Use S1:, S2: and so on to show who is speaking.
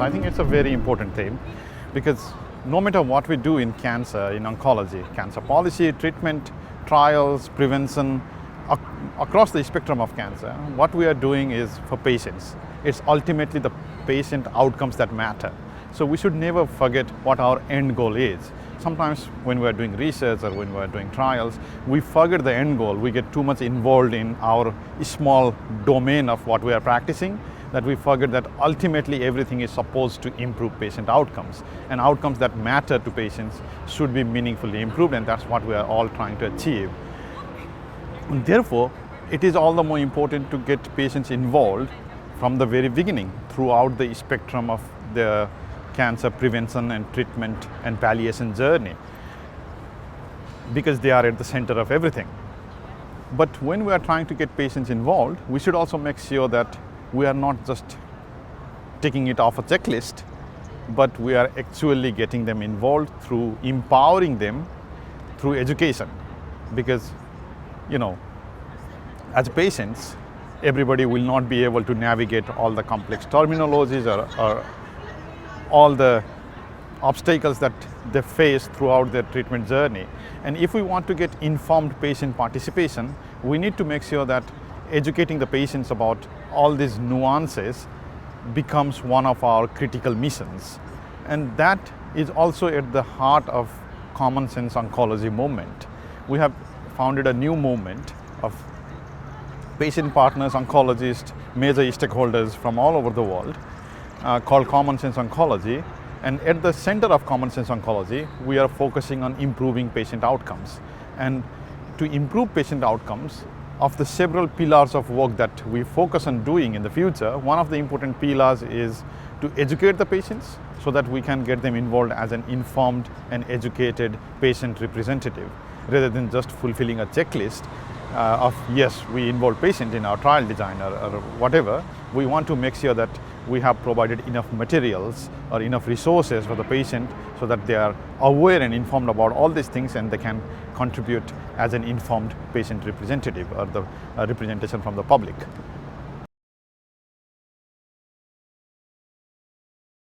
S1: I think it's a very important theme because no matter what we do in cancer, in oncology, cancer policy, treatment, trials, prevention, across the spectrum of cancer, what we are doing is for patients. It's ultimately the patient outcomes that matter. So we should never forget what our end goal is. Sometimes when we are doing research or when we are doing trials, we forget the end goal. We get too much involved in our small domain of what we are practicing that we forget that ultimately everything is supposed to improve patient outcomes. And outcomes that matter to patients should be meaningfully improved, and that's what we are all trying to achieve. And therefore, it is all the more important to get patients involved from the very beginning throughout the spectrum of the cancer prevention and treatment and palliation journey, because they are at the center of everything. But when we are trying to get patients involved, we should also make sure that we are not just taking it off a checklist, but we are actually getting them involved through empowering them through education. Because, as patients, everybody will not be able to navigate all the complex terminologies or all the obstacles that they face throughout their treatment journey. And if we want to get informed patient participation, we need to make sure that educating the patients about all these nuances becomes one of our critical missions. And that is also at the heart of Common Sense Oncology movement. We have founded a new movement of patient partners, oncologists, major stakeholders from all over the world called Common Sense Oncology. And at the center of Common Sense Oncology, we are focusing on improving patient outcomes. And to improve patient outcomes, of the several pillars of work that we focus on doing in the future, one of the important pillars is to educate the patients so that we can get them involved as an informed and educated patient representative, rather than just fulfilling a checklist of yes, we involve patient in our trial design or whatever. We want to make sure that we have provided enough materials or enough resources for the patient so that they are aware and informed about all these things, and they can contribute as an informed patient representative or the representation from the public.